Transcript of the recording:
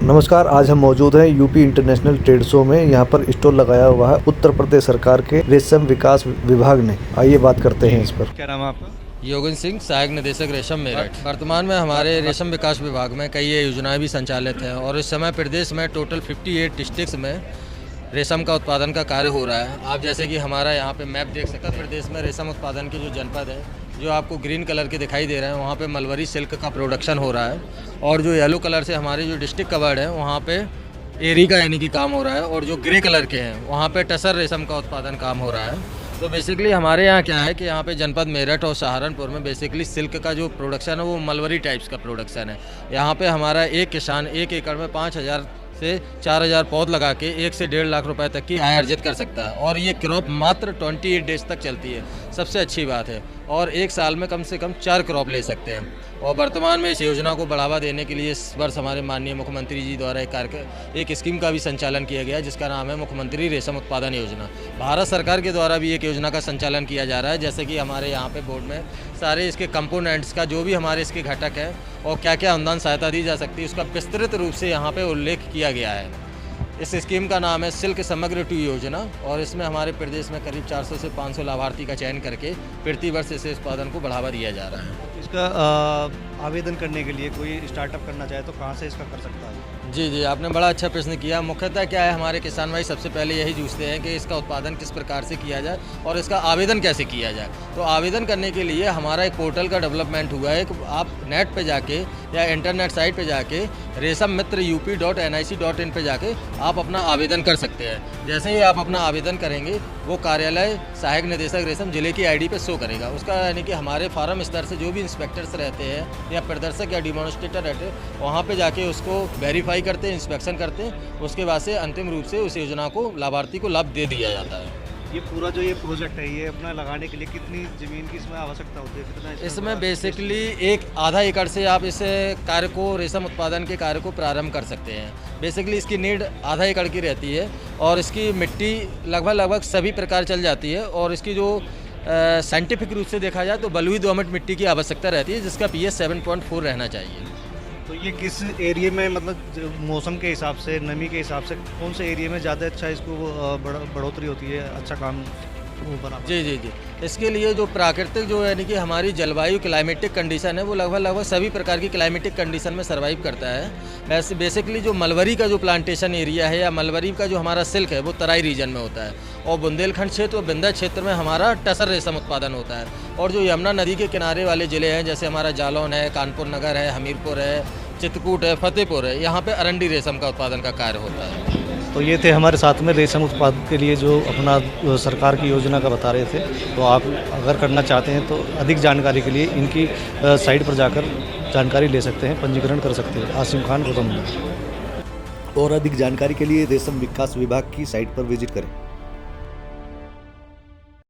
नमस्कार, आज हम मौजूद हैं यूपी इंटरनेशनल ट्रेड शो में। यहाँ पर स्टॉल लगाया हुआ है उत्तर प्रदेश सरकार के रेशम विकास विभाग ने। आइए बात करते हैं इस पर। क्या नाम है आपका? योगेंद्र सिंह, सहायक निदेशक रेशम मेरठ। वर्तमान में हमारे रेशम विकास विभाग में कई योजनाएं भी संचालित हैं और इस समय प्रदेश में टोटल 58 डिस्ट्रिक्ट्स में रेशम का उत्पादन का कार्य हो रहा है। आप जैसे कि हमारा यहाँ पे मैप देख सकते हैं, प्रदेश में रेशम उत्पादन के जो जनपद है, जो आपको ग्रीन कलर के दिखाई दे रहे हैं, वहाँ पे मलबरी सिल्क का प्रोडक्शन हो रहा है। और जो येलो कलर से हमारे जो डिस्ट्रिक्ट कवर्ड है, वहाँ पे एरी का यानी कि काम हो रहा है। और जो ग्रे कलर के हैं, वहाँ पे टसर रेशम का उत्पादन काम हो रहा है। तो बेसिकली हमारे यहाँ क्या है कि यहाँ पे जनपद मेरठ और सहारनपुर में बेसिकली सिल्क का जो प्रोडक्शन है वो मलबरी टाइप्स का प्रोडक्शन है। यहाँ पे हमारा एक किसान 1 एकड़ में 5,000 से 4,000 पौध लगा के 1 से 1.5 लाख रुपए तक की आय अर्जित कर सकता है। और ये क्रॉप मात्र 28 डेज तक चलती है, सबसे अच्छी बात है। और एक साल में कम से कम 4 क्रॉप ले सकते हैं। और वर्तमान में इस योजना को बढ़ावा देने के लिए इस वर्ष हमारे माननीय मुख्यमंत्री जी द्वारा एक स्कीम का भी संचालन किया गया है, जिसका नाम है मुख्यमंत्री रेशम उत्पादन योजना। भारत सरकार के द्वारा भी एक योजना का संचालन किया जा रहा है। जैसे कि हमारे यहाँ पे बोर्ड में सारे इसके कंपोनेंट्स का, जो भी हमारे इसके घटक है और क्या क्या अनुदान सहायता दी जा सकती है, उसका विस्तृत रूप से यहाँ पे उल्लेख किया गया है। इस स्कीम का नाम है सिल्क समग्र 2 योजना और इसमें हमारे प्रदेश में करीब 400 से 500 लाभार्थी का चयन करके प्रति वर्ष इस उत्पादन को बढ़ावा दिया जा रहा है। इसका आवेदन करने के लिए कोई स्टार्टअप करना चाहे तो कहाँ से इसका कर सकता है? जी, आपने बड़ा अच्छा प्रश्न किया। मुख्यतः क्या है, हमारे किसान भाई सबसे पहले यही जूझते हैं कि इसका उत्पादन किस प्रकार से किया जाए और इसका आवेदन कैसे किया जाए। तो आवेदन करने के लिए हमारा एक पोर्टल का डेवलपमेंट हुआ है कि आप नेट पे जाके या इंटरनेट साइट पे जाके resam-mitra-up.nic.in पे जाके आप अपना आवेदन कर सकते हैं। जैसे ही आप अपना आवेदन करेंगे, वो कार्यालय सहायक निदेशक रेशम जिले की आईडी पे शो करेगा। उसका यानी कि हमारे फार्म स्तर से जो भी इंस्पेक्टर्स रहते हैं या प्रदर्शक या डिमॉन्स्ट्रेटर रहते हैं, वहाँ पे जाके उसको वेरीफाई करते हैं, इंस्पेक्शन करते हैं। उसके बाद से अंतिम रूप से उस योजना को लाभार्थी को लाभ दे दिया जाता है। ये पूरा जो ये प्रोजेक्ट है, ये अपना लगाने के लिए कितनी ज़मीन की इसमें आवश्यकता होती है? कितना इसमें बेसिकली एक आधा एकड़ से आप इस कार्य को, रेशम उत्पादन के कार्य को प्रारंभ कर सकते हैं। बेसिकली इसकी नीड आधा एकड़ की रहती है और इसकी मिट्टी लगभग सभी प्रकार चल जाती है। और इसकी जो साइंटिफिक रूप से देखा जाए तो बलुई दोमट मिट्टी की आवश्यकता रहती है, जिसका pH 7.4 रहना चाहिए। तो ये किस एरिया में, मतलब मौसम के हिसाब से, नमी के हिसाब से कौन से एरिया में ज़्यादा अच्छा इसको बढ़ोतरी होती है, अच्छा काम बना? जी, इसके लिए जो प्राकृतिक जो यानी कि हमारी जलवायु क्लाइमेटिक कंडीशन है, वो लगभग सभी प्रकार की क्लाइमेटिक कंडीशन में सर्वाइव करता है। वैसे बेसिकली जो मलबरी का जो प्लांटेशन एरिया है या मलबरी का जो हमारा सिल्क है, वो तराई रीजन में होता है। और बुंदेलखंड क्षेत्र और विंध्य क्षेत्र में हमारा टसर रेशम उत्पादन होता है। और जो यमुना नदी के किनारे वाले ज़िले हैं, जैसे हमारा जालौन है, कानपुर नगर है, हमीरपुर है, चित्रकूट है, फतेहपुर है, यहाँ पे अरंडी रेशम का उत्पादन का कार्य होता है। तो ये थे हमारे साथ में रेशम उत्पादन के लिए जो अपना सरकार की योजना का बता रहे थे। तो आप अगर करना चाहते हैं तो अधिक जानकारी के लिए इनकी साइट पर जाकर जानकारी ले सकते हैं, पंजीकरण कर सकते हैं। आसिम खान, गौतम। और अधिक जानकारी के लिए रेशम विकास विभाग की साइट पर विजिट करें।